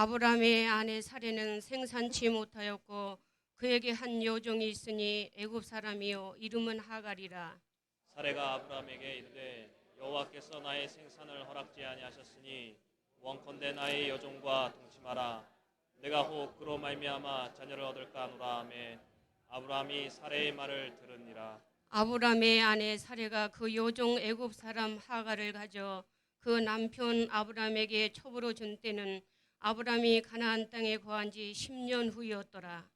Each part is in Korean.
아브라함의 아내 사레는 생산치 못하였고 그에게 한 여종이 있으니 애굽 사람이요 이름은 하갈이라. 사레가 아브라함에게 이르되 여호와께서 나의 생산을 허락지 아니하셨으니 원컨대 나의 여종과 동침하라. 내가 혹 그로 말미암아 자녀를 얻을까 하노라 하매 아브라함이 사레의 말을 들으니라. 아브라함의 아내 사레가 그 여종 애굽 사람 하갈을 가져 그 남편 아브라함에게 첩으로 준 때는 아브라함이 가나안 땅에 거한 지 10년 후였더라.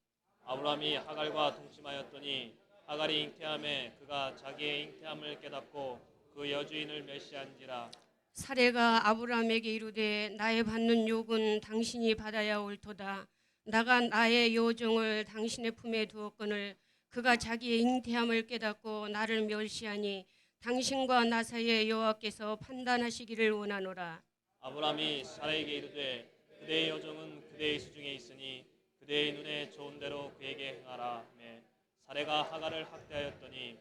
아브라함이 하갈과 동침하였더니 하갈이 잉태함에 그가 자기의 잉태함을 깨닫고 그 여주인을 멸시한지라. 사레가 아브라함에게 이르되 나의 받는 욕은 당신이 받아야 옳도다. 나가 나의 여종을 당신의 품에 두었거늘 그가 자기의 잉태함을 깨닫고 나를 멸시하니 당신과 나 사이에 여호와께서 판단하시기를 원하노라. 아브라함이 사라에게 이르되 그대의 여종은 그대의 수중에 있으니 그대의 눈에 좋은 대로 그에게 행하라 하매 사레가 하갈을 학대하였더니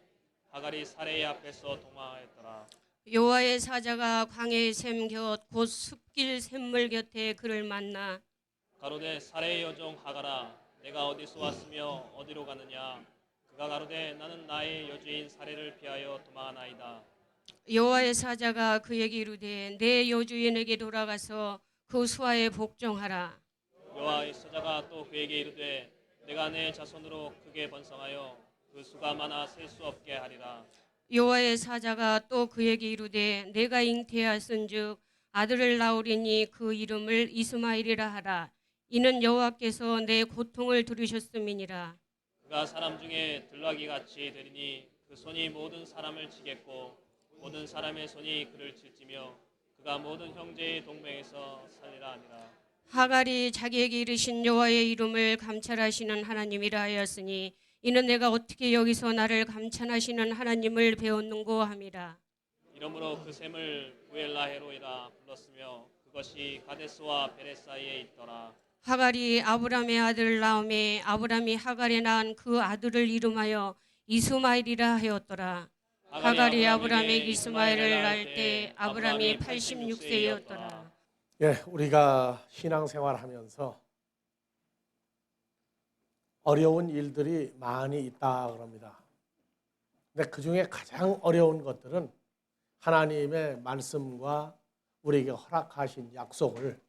하갈이 사레의 앞에서 도망하였더라. 여호와의 사자가 광야의 샘 곁 곧 숲길 샘물 곁에 그를 만나 가로되 사레의 여종 하갈아 내가 어디서 왔으며 어디로 가느냐. 그가 가로되 나는 나의 여주인 사레를 피하여 도망하나이다. 여호와의 사자가 그에게 이르되 내 여주인에게 돌아가서 그 수하에 복종하라. 여호와의 사자가 또 그에게 이르되 내가 내 자손으로 크게 번성하여 그 수가 많아 셀 수 없게 하리라. 여호와의 사자가 또 그에게 이르되 내가 잉태하였은즉 아들을 낳으리니 그 이름을 이스마엘이라 하라. 이는 여호와께서 내 고통을 들으셨음이니라. 그가 사람 중에 들나귀 같이 되리니 그 손이 모든 사람을 치겠고 모든 사람의 손이 그를 칠지며 그가 모든 형제의 동맹에서 살리라 하니라. 하갈이 자기에게 이르신 여호와의 이름을 감찰하시는 하나님이라 하였으니 이는 내가 어떻게 여기서 나를 감찰하시는 하나님을 배웠는고 함이라. 이러므로 그 샘을 부엘라헤로이라 불렀으며 그것이 가데스와 베레 사이에 있더라. 하갈이 아브람의 아들을 낳음에 아브람이 하갈에 낳은 그 아들을 이름하여 이스마엘이라 하였더라. 하갈이 아브람에게 이스마엘을 낳을 때 아브람이 86세였더라. 예, 우리가 신앙생활하면서 어려운 일들이 많이 있다 그럽니다. 근데 그 중에 가장 어려운 것들은 하나님의 말씀과 우리에게 허락하신 약속을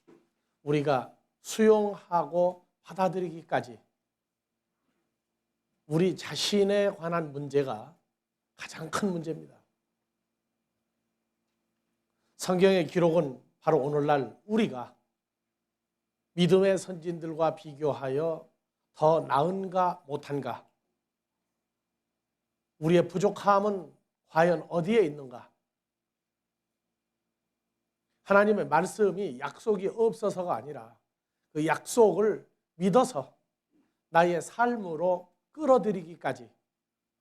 우리가 수용하고 받아들이기까지 우리 자신에 관한 문제가 가장 큰 문제입니다. 성경의 기록은 바로 오늘날 우리가 믿음의 선진들과 비교하여 더 나은가 못한가, 우리의 부족함은 과연 어디에 있는가, 하나님의 말씀이 약속이 없어서가 아니라 그 약속을 믿어서 나의 삶으로 끌어들이기까지,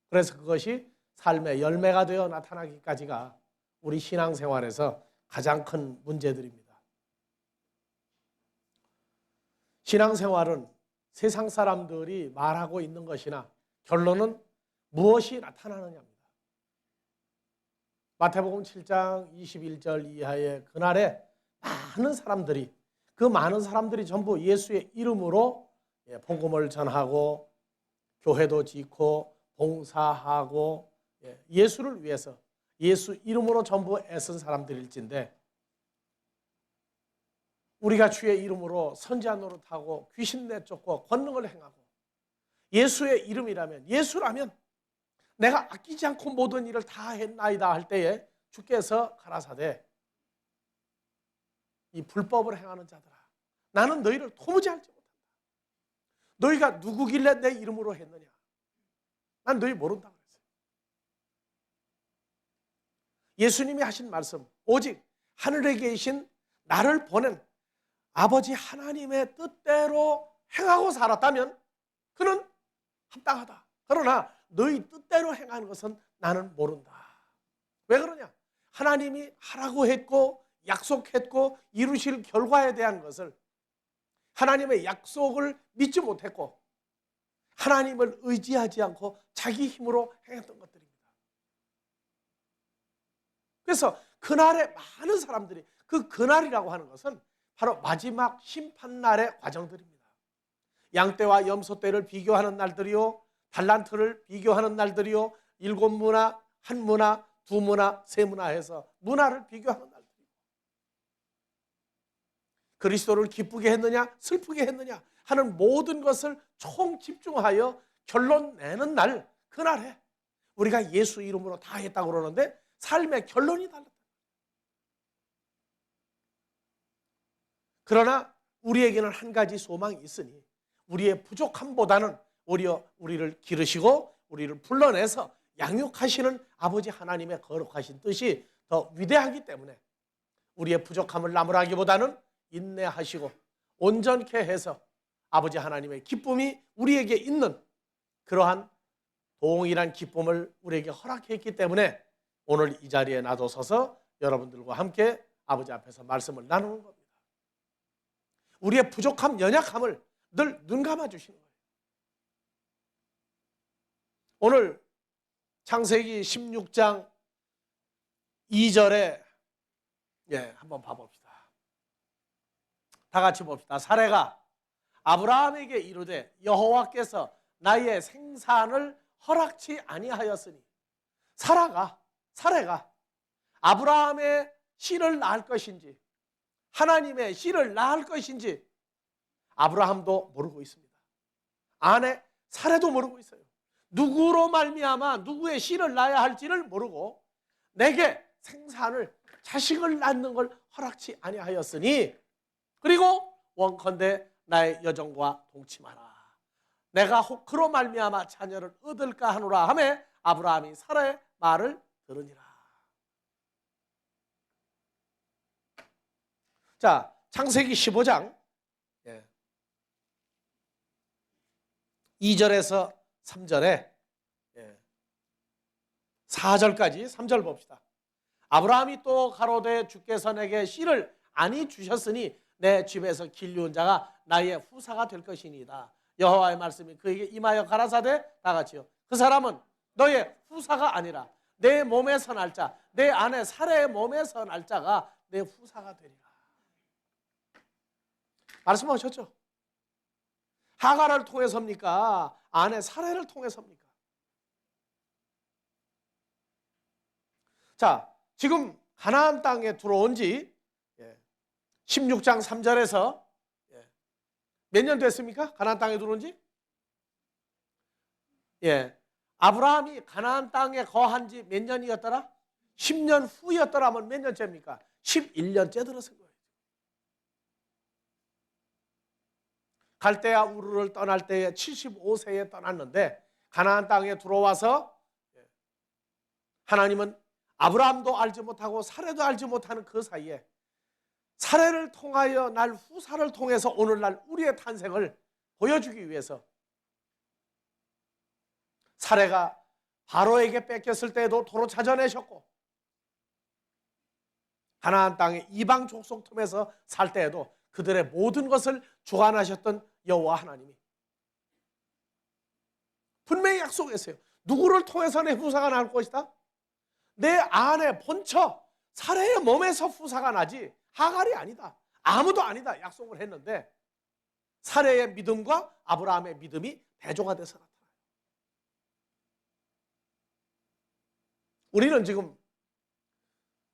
그래서 그것이 삶의 열매가 되어 나타나기까지가 우리 신앙생활에서 가장 큰 문제들입니다. 신앙생활은 세상 사람들이 말하고 있는 것이나 결론은 무엇이 나타나느냐입니다. 마태복음 7장 21절 이하의 그날에 그 많은 사람들이 전부 예수의 이름으로 복음을 전하고 교회도 짓고 봉사하고 예수를 위해서 예수 이름으로 전부 애쓴 사람들일진데, 우리가 주의 이름으로 선지자 노릇하고 귀신 내쫓고 권능을 행하고 예수의 이름이라면, 예수라면 내가 아끼지 않고 모든 일을 다 했나이다 할 때에 주께서 가라사대 이 불법을 행하는 자들아, 나는 너희를 도무지 알지 못한다. 너희가 누구길래 내 이름으로 했느냐? 난 너희 모른다 그랬어요. 예수님이 하신 말씀, 오직 하늘에 계신 나를 보낸 아버지 하나님의 뜻대로 행하고 살았다면 그는 합당하다. 그러나 너희 뜻대로 행하는 것은 나는 모른다. 왜 그러냐? 하나님이 하라고 했고 약속했고 이루실 결과에 대한 것을, 하나님의 약속을 믿지 못했고 하나님을 의지하지 않고 자기 힘으로 행했던 것들입니다. 그래서 그날에 많은 사람들이, 그 그날이라고 하는 것은 바로 마지막 심판날의 과정들입니다. 양떼와 염소떼를 비교하는 날들이요, 달란트를 비교하는 날들이요, 7문화, 1문화, 2문화, 3문화 해서 문화를 비교하는 날들이요. 그리스도를 기쁘게 했느냐 슬프게 했느냐 하는 모든 것을 총 집중하여 결론 내는 날, 그날에 우리가 예수 이름으로 다 했다고 그러는데 삶의 결론이 달랐다. 그러나 우리에게는 한 가지 소망이 있으니 우리의 부족함보다는 오히려 우리를 기르시고 우리를 불러내서 양육하시는 아버지 하나님의 거룩하신 뜻이 더 위대하기 때문에 우리의 부족함을 나무라기보다는 인내하시고 온전케 해서 아버지 하나님의 기쁨이 우리에게 있는 그러한 동일한 기쁨을 우리에게 허락했기 때문에 오늘 이 자리에 놔둬서서 여러분들과 함께 아버지 앞에서 말씀을 나누는 겁니다. 우리의 부족함, 연약함을 늘 눈 감아 주시는 거예요. 오늘 창세기 16장 2절에 한번 봐봅시다. 다 같이 봅시다. 사레가 아브라함에게 이르되 여호와께서 나의 생산을 허락치 아니하였으니, 사레가 아브라함의 씨를 낳을 것인지 하나님의 씨를 낳을 것인지 아브라함도 모르고 있습니다. 아내 사레도 모르고 있어요. 누구로 말미암아 누구의 씨를 낳아야 할지를 모르고 내게 생산을, 자식을 낳는 걸 허락치 아니하였으니, 그리고 원컨대 나의 여종과 동침하라. 내가 혹 그로 말미암아 자녀를 얻을까 하노라 하매 아브라함이 사라의 말을 들으니라. 자, 창세기 15장 2절에서 3절에 4절까지 3절 봅시다. 아브라함이 또 가로되 주께서 내게 씨를 아니 주셨으니 내 집에서 길리운 자가 나의 후사가 될 것이니이다. 여호와의 말씀이 그에게 임하여 가라사대, 다 같이요, 그 사람은 너의 후사가 아니라 내 몸에서 날 자, 내 아내 사레의 몸에서 날 자가 내 후사가 되리라. 말씀하셨죠? 하가를 통해서입니까? 아내 사레를 통해서입니까? 자, 지금 가나안 땅에 들어온 지 16장 3절에서 몇 년 됐습니까? 가나안 땅에 들어온 지? 아브라함이 가나안 땅에 거한 지 몇 년이었더라? 10년 후였더라면 몇 년째입니까? 11년째 들어선 거예요. 갈대아 우르를 떠날 때에 75세에 떠났는데 가나안 땅에 들어와서 하나님은 아브라함도 알지 못하고 사레도 알지 못하는 그 사이에 사레를 통하여 날 후사를 통해서 오늘날 우리의 탄생을 보여주기 위해서 사레가 바로에게 뺏겼을 때에도 도로 찾아내셨고 가나안 땅의 이방 족속 틈에서 살 때에도 그들의 모든 것을 주관하셨던 여호와 하나님이 분명히 약속했어요. 누구를 통해서 내 후사가 날 것이다? 내 아내 본처 사레의 몸에서 후사가 나지 하갈이 아니다, 아무도 아니다 약속을 했는데 사레의 믿음과 아브라함의 믿음이 대조가 돼서 나타나요. 우리는 지금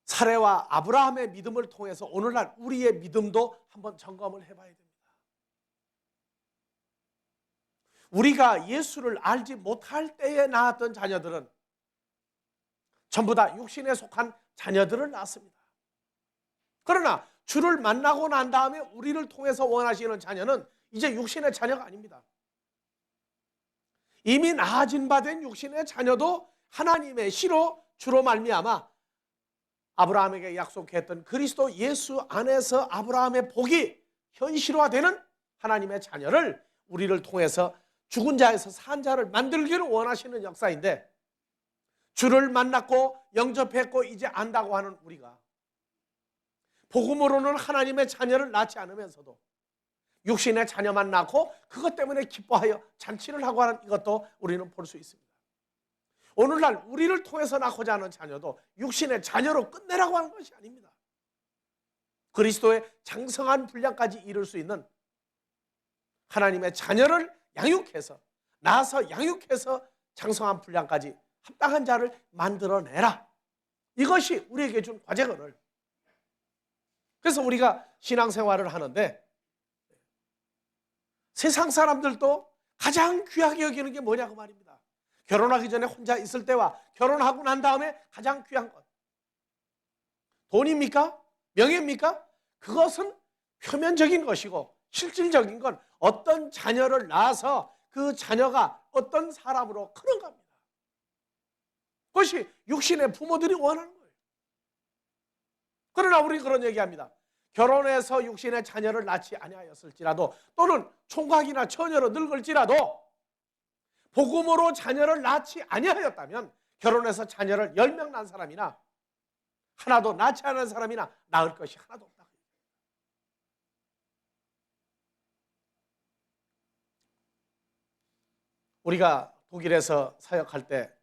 사레와 아브라함의 믿음을 통해서 오늘날 우리의 믿음도 한번 점검을 해봐야 됩니다. 우리가 예수를 알지 못할 때에 낳았던 자녀들은 전부 다 육신에 속한 자녀들을 낳았습니다. 그러나 주를 만나고 난 다음에 우리를 통해서 원하시는 자녀는 이제 육신의 자녀가 아닙니다. 이미 낳아진 바 된 육신의 자녀도 하나님의 씨로 주로 말미암아 아브라함에게 약속했던 그리스도 예수 안에서 아브라함의 복이 현실화되는 하나님의 자녀를 우리를 통해서 죽은 자에서 산 자를 만들기를 원하시는 역사인데, 주를 만났고 영접했고 이제 안다고 하는 우리가 복음으로는 하나님의 자녀를 낳지 않으면서도 육신의 자녀만 낳고 그것 때문에 기뻐하여 잔치를 하고 하는 이것도 우리는 볼 수 있습니다. 오늘날 우리를 통해서 낳고자 하는 자녀도 육신의 자녀로 끝내라고 하는 것이 아닙니다. 그리스도의 장성한 분량까지 이룰 수 있는 하나님의 자녀를 양육해서, 낳아서 양육해서 장성한 분량까지 합당한 자를 만들어내라. 이것이 우리에게 준 과제거를. 그래서 우리가 신앙생활을 하는데 세상 사람들도 가장 귀하게 여기는 게 뭐냐고 말입니다. 결혼하기 전에 혼자 있을 때와 결혼하고 난 다음에 가장 귀한 것. 돈입니까? 명예입니까? 그것은 표면적인 것이고 실질적인 건 어떤 자녀를 낳아서 그 자녀가 어떤 사람으로 크는 겁니다. 그것이 육신의 부모들이 원하는 거예요. 그러나 우리 그런 얘기합니다. 결혼해서 육신의 자녀를 낳지 아니하였을지라도 또는 총각이나 처녀로 늙을지라도 복음으로 자녀를 낳지 아니하였다면 결혼해서 자녀를 10명 낳은 사람이나 하나도 낳지 않은 사람이나 낳을 것이 하나도 없다. 우리가 독일에서 사역할 때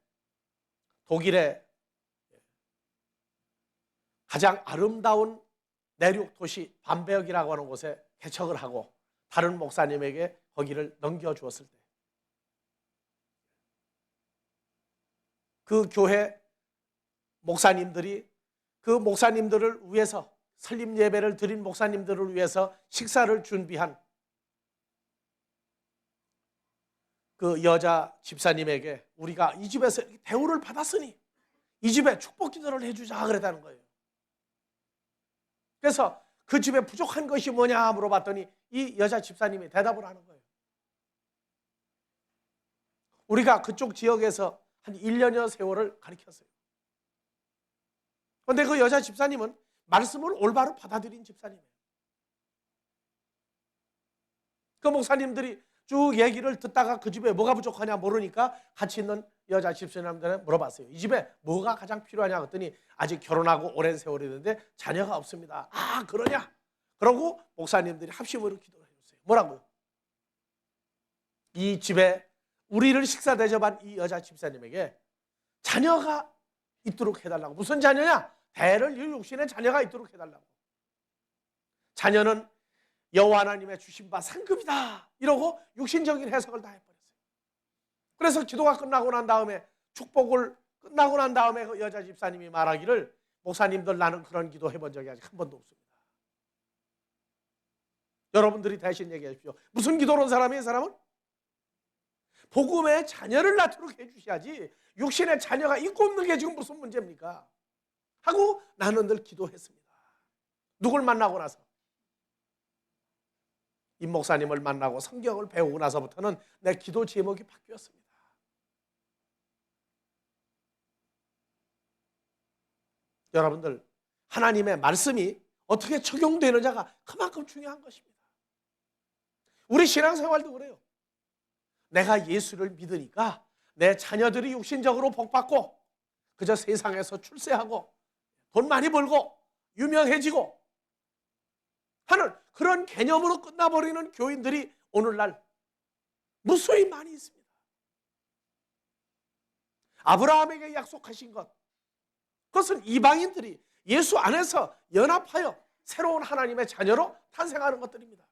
독일의 가장 아름다운 내륙 도시 밤베역이라고 하는 곳에 개척을 하고 다른 목사님에게 거기를 넘겨주었을 때 그 교회 목사님들이 그 목사님들을 위해서 설립 예배를 드린 목사님들을 위해서 식사를 준비한 그 여자 집사님에게 우리가 이 집에서 대우를 받았으니 이 집에 축복 기도를 해주자 그랬다는 거예요. 그래서 그 집에 부족한 것이 뭐냐 물어봤더니 이 여자 집사님이 대답을 하는 거예요. 우리가 그쪽 지역에서 한 1년여 세월을 가르쳤어요. 그런데 그 여자 집사님은 말씀을 올바로 받아들인 집사님이에요. 그 목사님들이 쭉 얘기를 듣다가 그 집에 뭐가 부족하냐 모르니까 같이 있는 여자 집사님들한테 물어봤어요. 이 집에 뭐가 가장 필요하냐 그랬더니 아직 결혼하고 오랜 세월이 됐는데 자녀가 없습니다. 아 그러냐? 그러고 목사님들이 합심으로 기도를 해줬어요. 뭐라고요? 이 집에 우리를 식사 대접한 이 여자 집사님에게 자녀가 있도록 해달라고. 무슨 자녀냐? 대를 이을 육신의 자녀가 있도록 해달라고. 자녀는 여호와 하나님의 주신 바 상급이다 이러고 육신적인 해석을 다 해버렸어요. 그래서 기도가 끝나고 난 다음에 축복을 끝나고 난 다음에 그 여자 집사님이 말하기를 목사님들 나는 그런 기도 해본 적이 아직 한 번도 없습니다. 여러분들이 대신 얘기하십시오. 무슨 기도로 온 사람이에요? 이 사람은? 복음의 자녀를 낳도록 해주셔야지 육신의 자녀가 있고 없는 게 지금 무슨 문제입니까? 하고 나는 늘 기도했습니다. 누굴 만나고 나서? 임 목사님을 만나고 성경을 배우고 나서부터는 내 기도 제목이 바뀌었습니다. 여러분들 하나님의 말씀이 어떻게 적용되느냐가 그만큼 중요한 것입니다. 우리 신앙생활도 그래요. 내가 예수를 믿으니까 내 자녀들이 육신적으로 복받고 그저 세상에서 출세하고 돈 많이 벌고 유명해지고 하는 그런 개념으로 끝나버리는 교인들이 오늘날 무수히 많이 있습니다. 아브라함에게 약속하신 것, 그것은 이방인들이 예수 안에서 연합하여 새로운 하나님의 자녀로 탄생하는 것들입니다.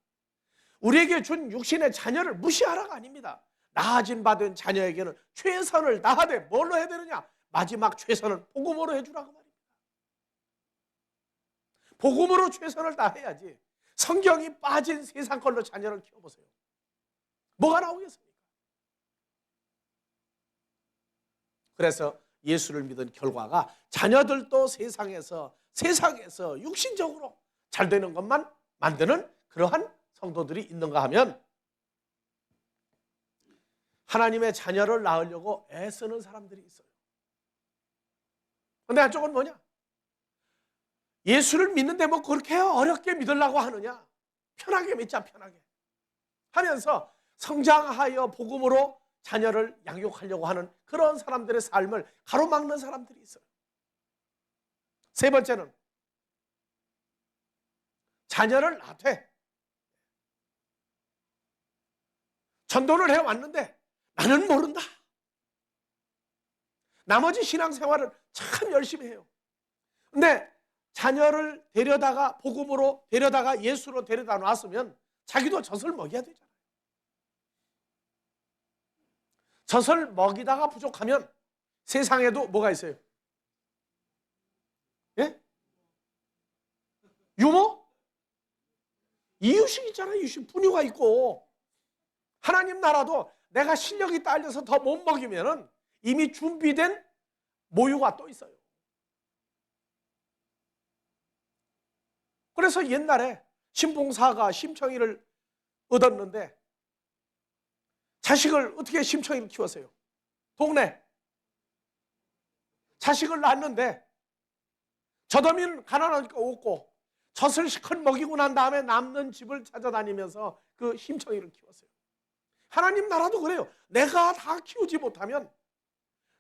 우리에게 준 육신의 자녀를 무시하라가 아닙니다. 나아진 바 된 자녀에게는 최선을 다하되 뭘로 해야 되느냐? 마지막 최선을 복음으로 해주라고 말입니다. 복음으로 최선을 다해야지 성경이 빠진 세상 걸로 자녀를 키워보세요. 뭐가 나오겠습니까? 그래서 예수를 믿은 결과가 자녀들도 세상에서 육신적으로 잘 되는 것만 만드는 그러한 성도들이 있는가 하면 하나님의 자녀를 낳으려고 애쓰는 사람들이 있어요. 그런데 한쪽은 뭐냐? 예수를 믿는데 뭐 그렇게 어렵게 믿으려고 하느냐? 편하게 믿자, 편하게 하면서 성장하여 복음으로 자녀를 양육하려고 하는 그런 사람들의 삶을 가로막는 사람들이 있어요. 세 번째는 자녀를 낳되 전도를 해왔는데 나는 모른다. 나머지 신앙생활을 참 열심히 해요. 근데 자녀를 데려다가 복음으로 데려다가 예수로 데려다 놨으면 자기도 젖을 먹여야 되잖아요. 젖을 먹이다가 부족하면 세상에도 뭐가 있어요? 예? 유모? 이유식 있잖아요. 이유식 분유가 있고. 하나님 나라도 내가 실력이 딸려서 더 못 먹이면 이미 준비된 모유가 또 있어요. 그래서 옛날에 신봉사가 심청이를 얻었는데 자식을 어떻게 심청이를 키웠어요? 동네. 자식을 낳았는데 젖어면 가난하니까 없고 젖을 시컷 먹이고 난 다음에 남는 집을 찾아다니면서 그 심청이를 키웠어요. 하나님 나라도 그래요. 내가 다 키우지 못하면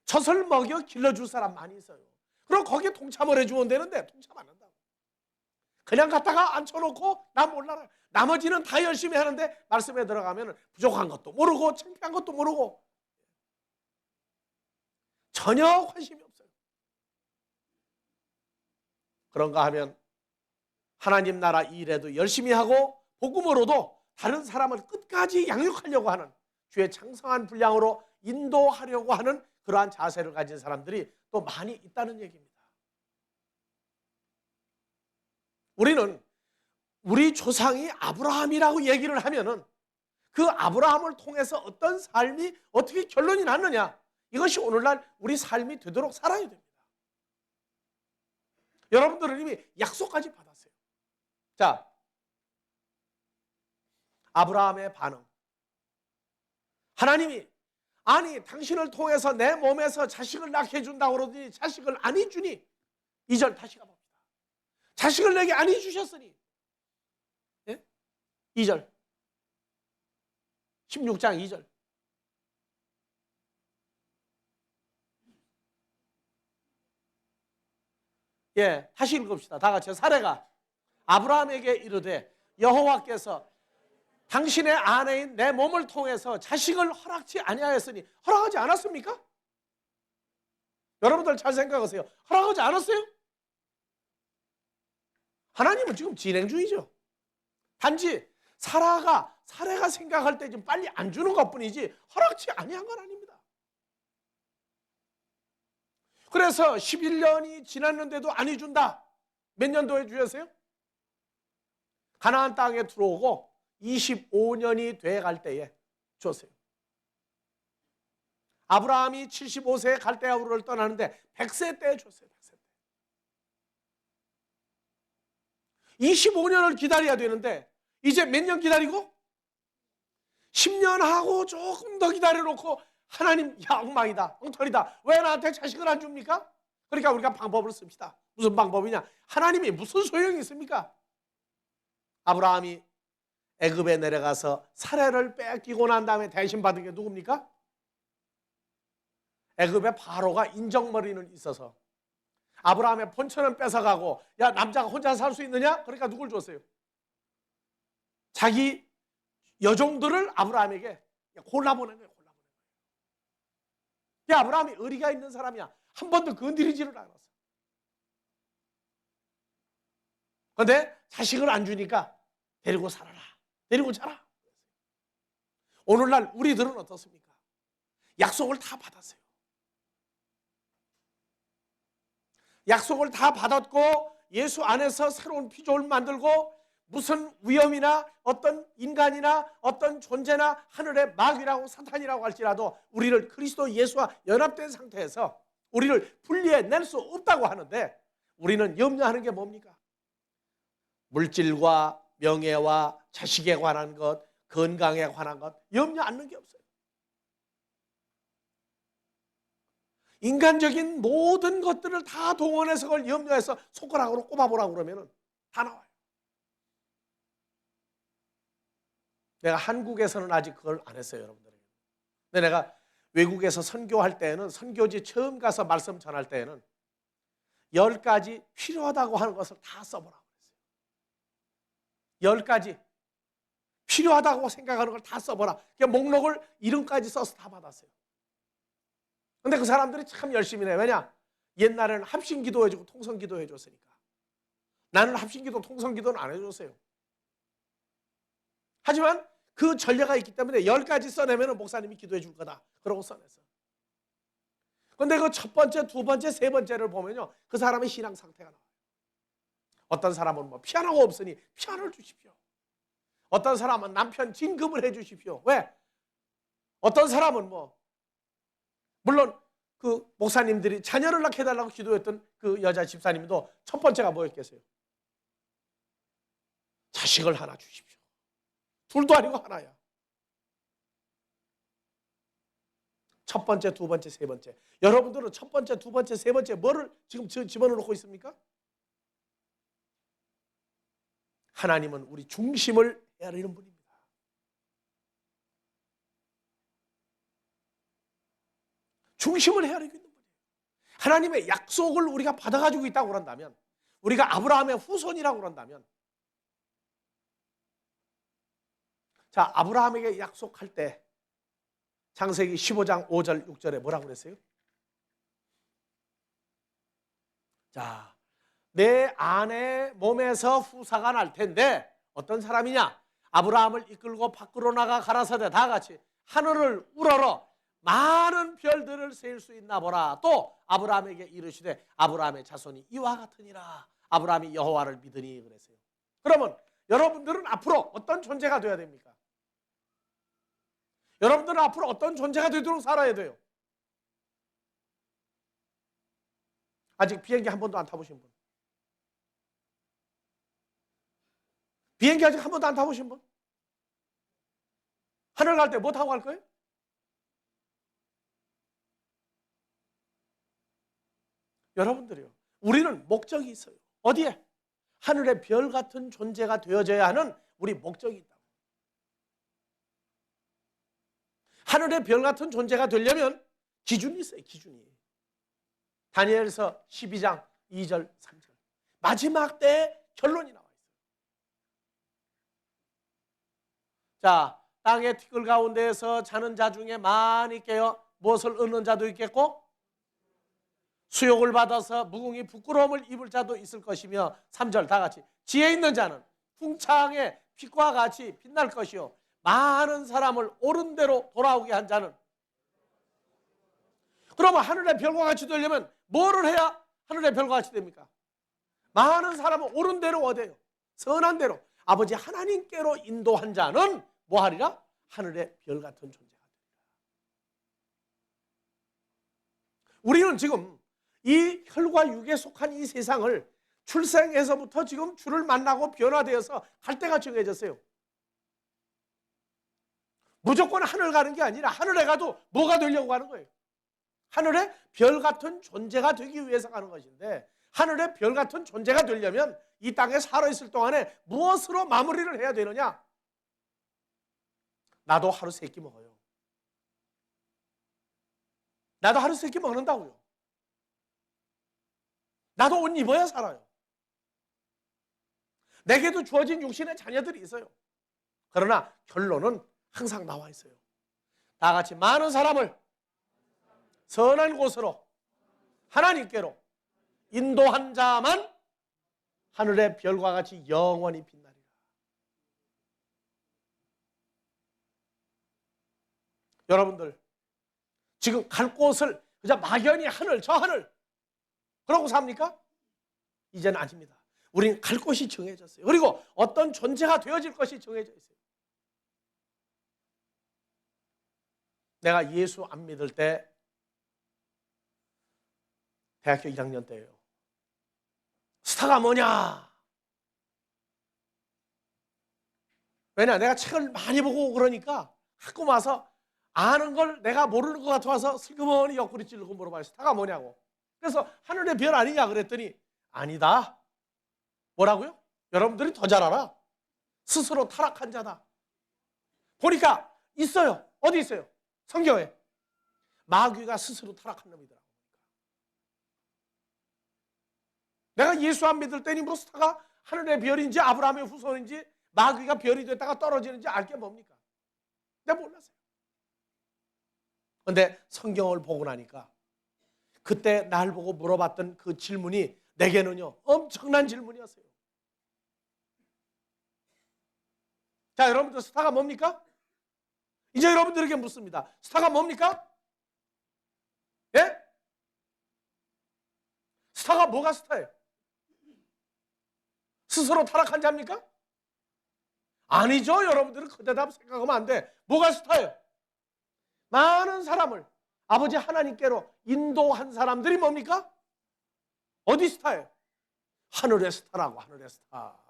젖을 먹여 길러줄 사람 많이 있어요. 그럼 거기에 동참을 해주면 되는데 동참 안 한다고. 그냥 갖다가 앉혀놓고 나 몰라라. 나머지는 다 열심히 하는데 말씀에 들어가면 부족한 것도 모르고 창피한 것도 모르고 전혀 관심이 없어요. 그런가 하면 하나님 나라 일에도 열심히 하고 복음으로도 다른 사람을 끝까지 양육하려고 하는 주의 창성한 분량으로 인도하려고 하는 그러한 자세를 가진 사람들이 또 많이 있다는 얘기입니다. 우리는 우리 조상이 아브라함이라고 얘기를 하면은 그 아브라함을 통해서 어떤 삶이 어떻게 결론이 났느냐, 이것이 오늘날 우리 삶이 되도록 살아야 됩니다. 여러분들은 이미 약속까지 받았어요. 자, 아브라함의 반응. 하나님이 아니 당신을 통해서 내 몸에서 자식을 낳게 해준다고 그러더니 자식을 안 해주니 2절 다시 가봅니다. 자식을 내게 안 해주셨으니, 예? 2절 16장 2절 예, 다시 읽읍시다. 다 같이. 사레가 아브라함에게 이르되 여호와께서 당신의 아내인 내 몸을 통해서 자식을 허락치 아니하였으니, 허락하지 않았습니까? 여러분들 잘 생각하세요. 허락하지 않았어요? 하나님은 지금 진행 중이죠. 단지 사레가 생각할 때 좀 빨리 안 주는 것뿐이지 허락치 아니한 건 아닙니다. 그래서 11년이 지났는데도 안 해준다. 몇 년도에 주셨어요? 가나안 땅에 들어오고 25년이 돼갈 때에 줬어요. 아브라함이 75세에 갈대아우르를 떠나는데 100세 때에 줬어요. 100세 때. 25년을 기다려야 되는데 이제 몇 년 기다리고? 10년 하고 조금 더 기다려놓고 하나님, 야 엉망이다, 엉터리다, 왜 나한테 자식을 안 줍니까? 그러니까 우리가 방법을 씁시다. 무슨 방법이냐? 하나님이 무슨 소용이 있습니까? 아브라함이 애굽에 내려가서 사레를 뺏기고 난 다음에 대신 받은 게 누굽니까? 애굽의 바로가 인정머리는 있어서 아브라함의 본처는 뺏어가고, 야 남자가 혼자 살 수 있느냐? 그러니까 누굴 줬어요? 자기 여종들을 아브라함에게 골라보낸 거예요. 야, 아브라함이 의리가 있는 사람이야. 한 번도 건드리지를 않았어. 그런데 자식을 안 주니까 데리고 살아라, 데리고 자라. 오늘날 우리들은 어떻습니까? 약속을 다 받았어요. 약속을 다 받았고 예수 안에서 새로운 피조를 만들고 무슨 위험이나 어떤 인간이나 어떤 존재나 하늘의 마귀라고 사탄이라고 할지라도 우리를 그리스도 예수와 연합된 상태에서 우리를 분리해낼 수 없다고 하는데, 우리는 염려하는 게 뭡니까? 물질과 명예와 자식에 관한 것, 건강에 관한 것 염려 않는 게 없어요. 인간적인 모든 것들을 다 동원해서 그걸 염려해서 손가락으로 꼽아보라고 그러면 다 나와요. 내가 한국에서는 아직 그걸 안 했어요, 여러분들에게. 근데 내가 외국에서 선교할 때에는, 선교지 처음 가서 말씀 전할 때에는 10가지 필요하다고 하는 것을 다 써보라고 했어요. 10가지 필요하다고 생각하는 걸 다 써보라. 그러니까 목록을 이름까지 써서 다 받았어요. 근데 그 사람들이 참 열심히 해요. 왜냐? 옛날에는 합심 기도해주고 통성 기도해줬으니까. 나는 합심기도 통성기도는 안 해줬어요. 하지만 그 전례가 있기 때문에 10가지 써내면 목사님이 기도해 줄 거다. 그러고 써냈어. 그런데 그 첫 번째, 두 번째, 세 번째를 보면요, 그 사람의 신앙 상태가 나와요. 어떤 사람은 뭐 피아노가 없으니 피아노를 주십시오. 어떤 사람은 남편 진급을 해 주십시오. 왜? 어떤 사람은 뭐 물론 그 목사님들이 자녀를 낳게 해달라고 기도했던 그 여자 집사님도 첫 번째가 뭐였겠어요? 자식을 하나 주십시오. 둘도 아니고 하나야. 첫 번째, 두 번째, 세 번째. 여러분들은 첫 번째, 두 번째, 세 번째 뭐를 지금 집어넣고 있습니까? 하나님은 우리 중심을 헤아리는 분입니다. 중심을 헤아리고 있는 분이에요. 하나님의 약속을 우리가 받아가지고 있다고 그런다면, 우리가 아브라함의 후손이라고 그런다면, 자, 아브라함에게 약속할 때 창세기 15장 5절 6절에 뭐라고 그랬어요? 자, 내 아내 몸에서 후사가 날 텐데 어떤 사람이냐? 아브라함을 이끌고 밖으로 나가 가라사대 다 같이 하늘을 우러러 많은 별들을 셀 수 있나 보라. 또 아브라함에게 이르시되 아브라함의 자손이 이와 같으니라. 아브라함이 여호와를 믿으니 그랬어요. 그러면 여러분들은 앞으로 어떤 존재가 되어야 됩니까? 여러분들은 앞으로 어떤 존재가 되도록 살아야 돼요? 아직 비행기 한 번도 안 타보신 분? 비행기 아직 한 번도 안 타보신 분? 하늘 갈 때 뭐 타고 갈 거예요? 여러분들이요, 우리는 목적이 있어요. 어디에? 하늘의 별 같은 존재가 되어져야 하는 우리 목적이 있다. 하늘의 별 같은 존재가 되려면 기준이 있어요. 기준이. 다니엘서 12장 2절 3절 마지막 때의 결론이 나와 있어요. 자, 땅의 티끌 가운데에서 자는 자 중에 많이 깨어 무엇을 얻는 자도 있겠고 수욕을 받아서 무궁히 부끄러움을 입을 자도 있을 것이며 3절 다 같이 지혜 있는 자는 풍창의 빛과 같이 빛날 것이요 많은 사람을 옳은 대로 돌아오게 한 자는. 그러면 하늘의 별과 같이 되려면 뭐를 해야 하늘의 별과 같이 됩니까? 많은 사람을 옳은 대로 얻어요. 선한 대로 아버지 하나님께로 인도한 자는 뭐하리라? 하늘의 별 같은 존재가 되리라. 우리는 지금 이 혈과 육에 속한 이 세상을 출생에서부터 지금 주를 만나고 변화되어서 갈 때가 정해졌어요. 무조건 하늘 가는 게 아니라 하늘에 가도 뭐가 되려고 가는 거예요? 하늘의 별 같은 존재가 되기 위해서 가는 것인데, 하늘의 별 같은 존재가 되려면 이 땅에 살아있을 동안에 무엇으로 마무리를 해야 되느냐? 나도 하루 세 끼 먹어요. 나도 하루 세 끼 먹는다고요. 나도 옷 입어야 살아요. 내게도 주어진 육신의 자녀들이 있어요. 그러나 결론은 항상 나와 있어요. 다 같이 많은 사람을 선한 곳으로 하나님께로 인도한 자만 하늘의 별과 같이 영원히 빛나리라. 여러분들 지금 갈 곳을 그냥 막연히 하늘, 저 하늘 그러고 삽니까? 이제는 아닙니다. 우리는 갈 곳이 정해졌어요. 그리고 어떤 존재가 되어질 것이 정해져 있어요. 내가 예수 안 믿을 때 대학교 1학년 때예요. 스타가 뭐냐? 왜냐? 내가 책을 많이 보고 그러니까 가끔 와서 아는 걸 내가 모르는 것 같아 와서 슬그머니 옆구리 찌르고 물어봐요. 스타가 뭐냐고. 그래서 하늘의 별 아니냐 그랬더니 아니다. 뭐라고요? 여러분들이 더 잘 알아. 스스로 타락한 자다. 보니까 있어요. 어디 있어요? 성경에. 마귀가 스스로 타락한 놈이더라고. 내가 예수 안 믿을 때니 뭐 스타가 하늘의 별인지 아브라함의 후손인지 마귀가 별이 됐다가 떨어지는지 알게 뭡니까? 내가 몰랐어요. 그런데 성경을 보고 나니까 그때 날 보고 물어봤던 그 질문이 내게는요 엄청난 질문이었어요. 자, 여러분들 스타가 뭡니까? 이제 여러분들에게 묻습니다. 스타가 뭡니까? 예? 스타가 뭐가 스타예요? 스스로 타락한 자입니까? 아니죠. 여러분들은 그 대답 생각하면 안 돼. 뭐가 스타예요? 많은 사람을 아버지 하나님께로 인도한 사람들이 뭡니까? 어디 스타예요? 하늘의 스타라고. 하늘의 스타.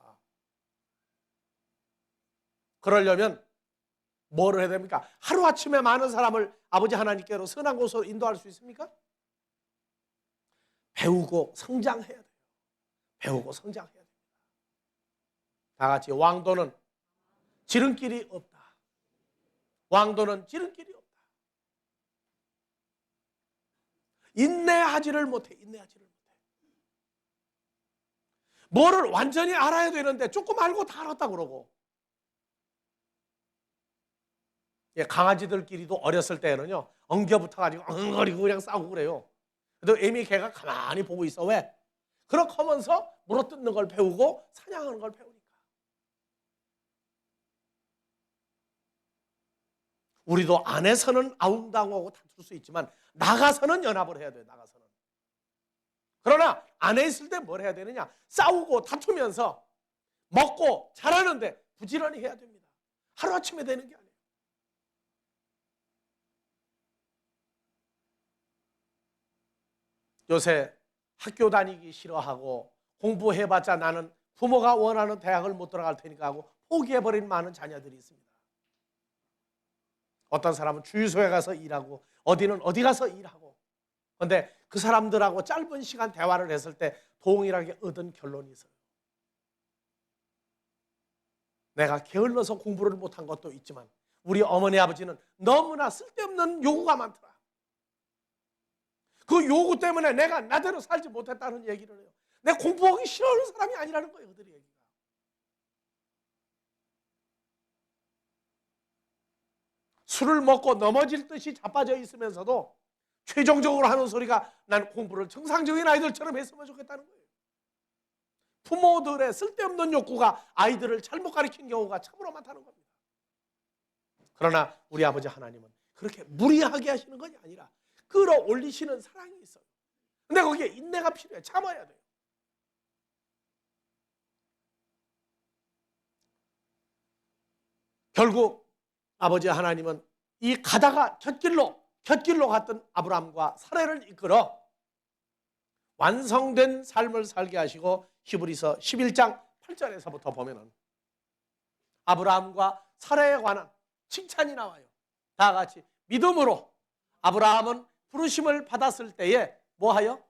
그러려면 뭐를 해야 됩니까? 하루아침에 많은 사람을 아버지 하나님께로 선한 곳으로 인도할 수 있습니까? 배우고 성장해야 돼요. 배우고 성장해야 됩니다. 다 같이 왕도는 지름길이 없다. 왕도는 지름길이 없다. 인내하지를 못해. 인내하지를 못해. 뭐를 완전히 알아야 되는데 조금 알고 다 알았다 그러고. 예, 강아지들끼리도 어렸을 때는요, 엉겨붙어가지고 엉거리고 그냥 싸우고 그래요. 그래도 애미 개가 가만히 보고 있어. 왜? 그렇게 하면서 물어뜯는 걸 배우고 사냥하는 걸 배우니까. 우리도 안에서는 아웅다웅하고 다툴 수 있지만 나가서는 연합을 해야 돼요. 나가서는. 그러나 안에 있을 때 뭘 해야 되느냐? 싸우고 다투면서 먹고 잘하는데 부지런히 해야 됩니다. 하루아침에 되는 게 아니에요. 요새 학교 다니기 싫어하고 공부해봤자 나는 부모가 원하는 대학을 못 들어갈 테니까 하고 포기해버린 많은 자녀들이 있습니다. 어떤 사람은 주유소에 가서 일하고 어디는 어디 가서 일하고. 그런데 그 사람들하고 짧은 시간 대화를 했을 때 동일하게 얻은 결론이 있어요. 내가 게을러서 공부를 못한 것도 있지만 우리 어머니 아버지는 너무나 쓸데없는 요구가 많더라. 그 요구 때문에 내가 나대로 살지 못했다는 얘기를 해요. 내가 공부하기 싫어하는 사람이 아니라는 거예요. 그들의 얘기가. 술을 먹고 넘어질 듯이 자빠져 있으면서도 최종적으로 하는 소리가 난 공부를 정상적인 아이들처럼 했으면 좋겠다는 거예요. 부모들의 쓸데없는 욕구가 아이들을 잘못 가르친 경우가 참으로 많다는 겁니다. 그러나 우리 아버지 하나님은 그렇게 무리하게 하시는 것이 아니라 끌어올리시는 사랑이 있어요. 근데 거기에 인내가 필요해. 참아야 돼요. 결국 아버지 하나님은 이 가다가 곁길로 갔던 아브라함과 사라를 이끌어 완성된 삶을 살게 하시고 히브리서 11장 8절에서부터 보면은 아브라함과 사라에 관한 칭찬이 나와요. 다 같이 믿음으로 아브라함은 부르심을 받았을 때에 뭐하여?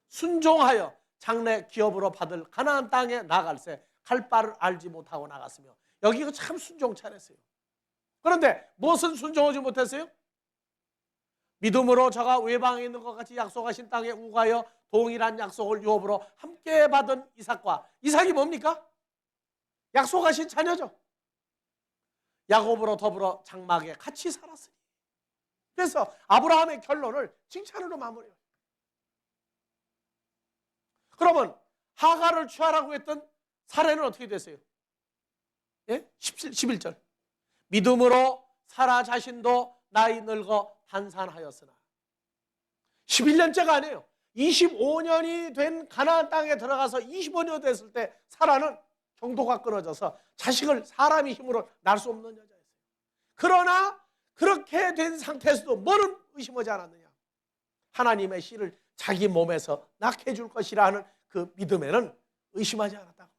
순종하여 장래 기업으로 받을 가나안 땅에 나갈새 갈 바를 알지 못하고 나갔으며. 여기가 참 순종 잘했어요. 그런데 무엇은 순종하지 못했어요? 믿음으로 저가 외방에 있는 것 같이 약속하신 땅에 우가여 동일한 약속을 유업으로 함께 받은 이삭과, 이삭이 뭡니까? 약속하신 자녀죠. 야곱으로 더불어 장막에 같이 살았으니. 그래서 아브라함의 결론을 칭찬으로 마무리해요. 그러면 하가를 취하라고 했던 사라는 어떻게 됐어요? 예? 11절. 믿음으로 사라 자신도 나이 늙어 단산하였으나. 11년째가 아니에요. 25년이 된 가나안 땅에 들어가서 25년 됐을 때 사라는 경도가 끊어져서 자식을 사람의 힘으로 낳을 수 없는 여자였어요. 그러나 그렇게 된 상태에서도 뭐는 의심하지 않았느냐? 하나님의 씨를 자기 몸에서 낳게 해줄 것이라 하는 그 믿음에는 의심하지 않았다고.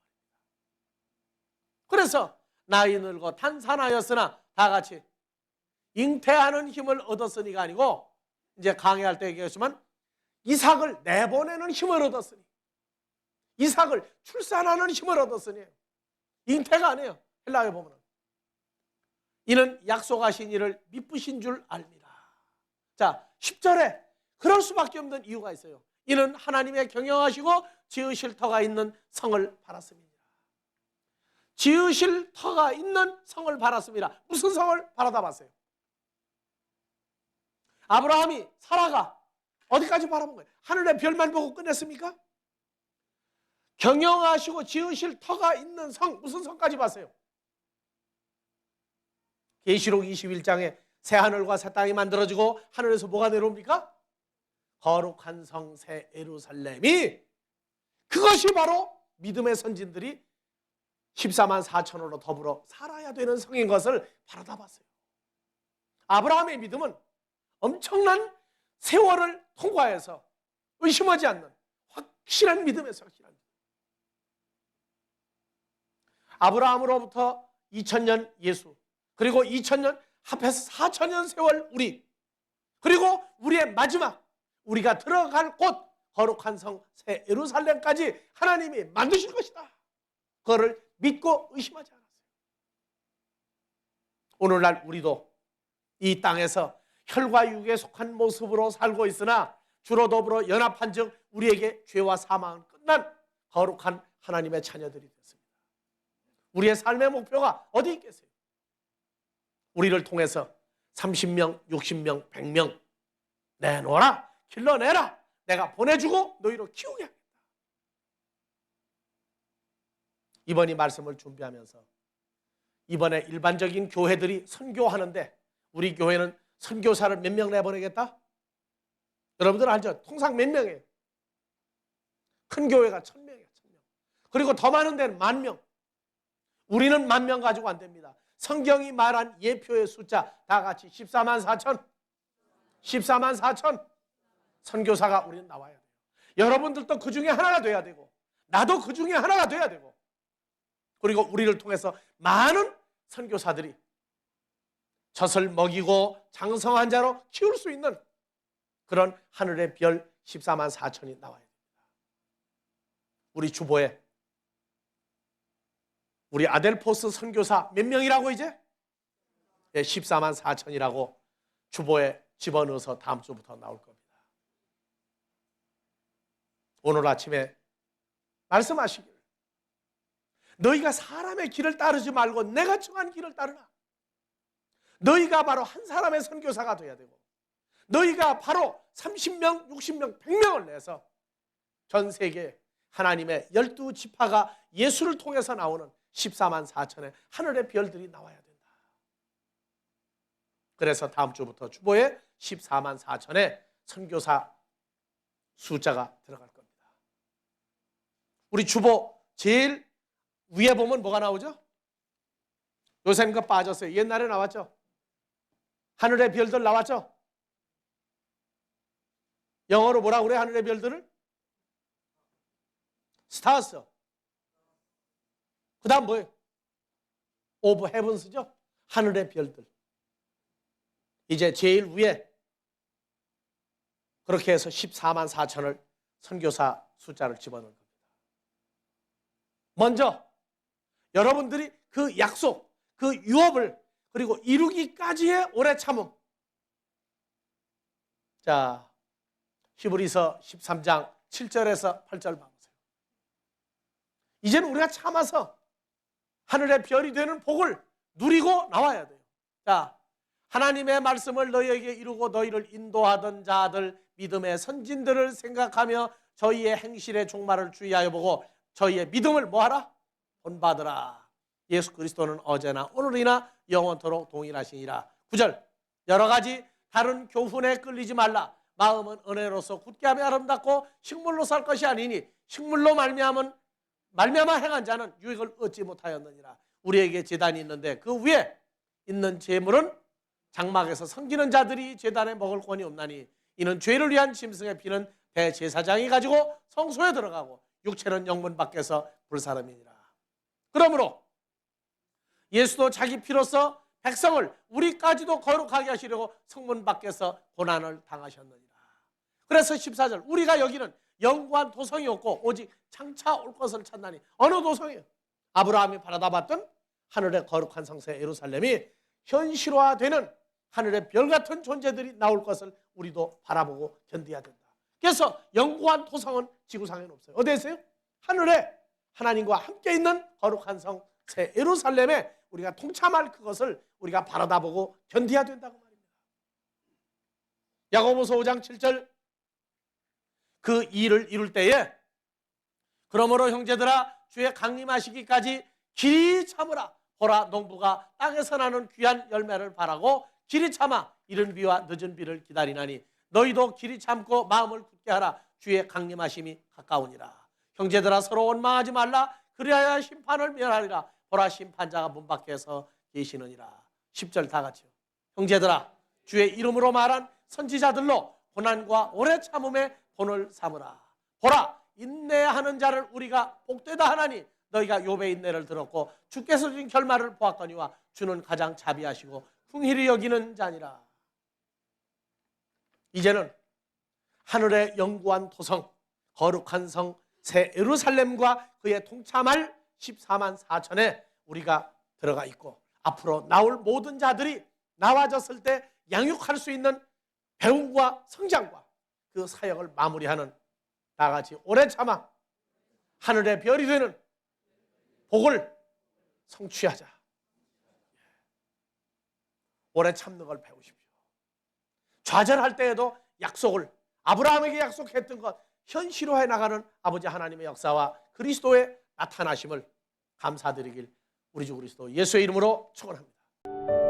그래서 나이 늙어 탄산하였으나, 다 같이 잉태하는 힘을 얻었으니가 아니고, 이제 강의할 때 얘기했지만 이삭을 내보내는 힘을 얻었으니, 이삭을 출산하는 힘을 얻었으니, 잉태가 아니에요. 헬라에 보면 이는 약속하신 이를 미쁘신 줄 압니다. 자, 10절에 그럴 수밖에 없는 이유가 있어요. 이는 하나님의 경영하시고 지으실 터가 있는 성을 바랐습니다. 지으실 터가 있는 성을 바랐습니다. 무슨 성을 바라다 봤어요? 아브라함이, 사라가 어디까지 바라본 거예요? 하늘의 별만 보고 끝냈습니까? 경영하시고 지으실 터가 있는 성, 무슨 성까지 봤어요? 계시록 21장에 새 하늘과 새 땅이 만들어지고 하늘에서 뭐가 내려옵니까? 거룩한 성 새 예루살렘이, 그것이 바로 믿음의 선진들이 14만 4천으로 더불어 살아야 되는 성인 것을 바라다 봤어요. 아브라함의 믿음은 엄청난 세월을 통과해서 의심하지 않는 확실한 믿음에서 확실한 믿음. 아브라함으로부터 2000년 예수, 그리고 2000년 합해서 4000년 세월 우리, 그리고 우리의 마지막 우리가 들어갈 곳 거룩한 성 새 예루살렘까지 하나님이 만드실 것이다. 그거를 믿고 의심하지 않았어요. 오늘날 우리도 이 땅에서 혈과 육에 속한 모습으로 살고 있으나 주로 더불어 연합한 즉 우리에게 죄와 사망은 끝난 거룩한 하나님의 자녀들이 됐습니다. 우리의 삶의 목표가 어디 있겠어요? 우리를 통해서 30명, 60명, 100명 내놓아라, 길러내라, 내가 보내주고 너희로 키우게 하겠다. 이번 이 말씀을 준비하면서 이번에 일반적인 교회들이 선교하는데 우리 교회는 선교사를 몇 명 내보내겠다? 여러분들 알죠? 통상 몇 명이에요? 큰 교회가 1000명이에요. 1000명. 그리고 더 많은 데는 10,000명. 우리는 10,000명 가지고 안 됩니다. 성경이 말한 예표의 숫자 다 같이 14만 4천. 14만 4천 선교사가 우리는 나와야 돼요. 여러분들도 그 중에 하나가 돼야 되고 나도 그 중에 하나가 돼야 되고, 그리고 우리를 통해서 많은 선교사들이 젖을 먹이고 장성한 자로 키울 수 있는 그런 하늘의 별 14만 4천이 나와야 됩니다. 우리 주보에 우리 아델포스 선교사 몇 명이라고 이제? 14만 4천이라고 주보에 집어넣어서 다음 주부터 나올 겁니다. 오늘 아침에 말씀하시기를 너희가 사람의 길을 따르지 말고 내가 정한 길을 따르라. 너희가 바로 한 사람의 선교사가 돼야 되고 너희가 바로 30명, 60명, 100명을 내서 전 세계 하나님의 12지파가 예수를 통해서 나오는 14만 4천의 하늘의 별들이 나와야 된다. 그래서 다음 주부터 주보에 14만 4천의 선교사 숫자가 들어갈 겁니다. 우리 주보 제일 위에 보면 뭐가 나오죠? 요새는 그거 빠졌어요. 옛날에 나왔죠? 하늘의 별들 나왔죠? 영어로 뭐라고 그래? 하늘의 별들을? 스타스. 그 다음 뭐예요? 오브 헤븐스죠? 하늘의 별들. 이제 제일 위에 그렇게 해서 14만 4천을 선교사 숫자를 집어넣은 겁니다. 먼저 여러분들이 그 약속, 그 유업을 그리고 이루기까지의 오래 참음. 자, 히브리서 13장 7절에서 8절 봐보세요. 이제는 우리가 참아서 하늘의 별이 되는 복을 누리고 나와야 돼요. 자, 하나님의 말씀을 너희에게 이루고 너희를 인도하던 자들, 믿음의 선진들을 생각하며 저희의 행실의 종말을 주의하여 보고 저희의 믿음을 뭐하라? 본받으라. 예수 그리스도는 어제나 오늘이나 영원토록 동일하시니라. 9절, 여러 가지 다른 교훈에 끌리지 말라. 마음은 은혜로서 굳게 하며 아름답고 식물로 살 것이 아니니 식물로 말미암아 행한 자는 유익을 얻지 못하였느니라. 우리에게 제단이 있는데 그 위에 있는 제물은 장막에서 섬기는 자들이 제단에 먹을 권이 없나니 이는 죄를 위한 짐승의 피는 대제사장이 가지고 성소에 들어가고 육체는 영문 밖에서 불사름이니라. 그러므로 예수도 자기 피로써 백성을 우리까지도 거룩하게 하시려고 성문 밖에서 고난을 당하셨느니라. 그래서 14절, 우리가 여기는 영구한 도성이 없고 오직 장차 올 것을 찾나니. 어느 도성이에요? 아브라함이 바라다 봤던 하늘의 거룩한 성새 예루살렘이 현실화되는 하늘의 별 같은 존재들이 나올 것을 우리도 바라보고 견뎌야 된다. 그래서 영구한 도성은 지구상에는 없어요. 어디에 있어요? 하늘에 하나님과 함께 있는 거룩한 성 새 예루살렘에 우리가 동참할 그것을 우리가 바라다보고 견뎌야 된다고 말입니다. 야고보서 5장 7절, 그 일을 이룰 때에 그러므로 형제들아 주의 강림하시기까지 길이 참으라. 보라 농부가 땅에서 나는 귀한 열매를 바라고 길이 참아 이른 비와 늦은 비를 기다리나니 너희도 길이 참고 마음을 굳게 하라. 주의 강림하심이 가까우니라. 형제들아 서로 원망하지 말라. 그리하여 심판을 면하리라. 보라 심판자가 문 밖에서 계시느니라. 10절 다 같이요. 형제들아 주의 이름으로 말한 선지자들로 고난과 오래 참음의 본을 삼으라. 보라 인내하는 자를 우리가 복되다 하나니 너희가 욥의 인내를 들었고 주께서 주신 결말을 보았거니와 주는 가장 자비하시고 긍휼히 여기는 자니라. 이제는 하늘의 영구한 토성 거룩한 성 새 예루살렘과 그의 동참할 14만 4천에 우리가 들어가 있고 앞으로 나올 모든 자들이 나와졌을 때 양육할 수 있는 배움과 성장과 그 사역을 마무리하는 다같이 오래 참아 하늘의 별이 되는 복을 성취하자. 오래 참는 걸 배우십시오. 좌절할 때에도 약속을 아브라함에게 약속했던 것 현실화해 나가는 아버지 하나님의 역사와 그리스도의 나타나심을 감사드리길 우리 주 그리스도 예수의 이름으로 축원합니다.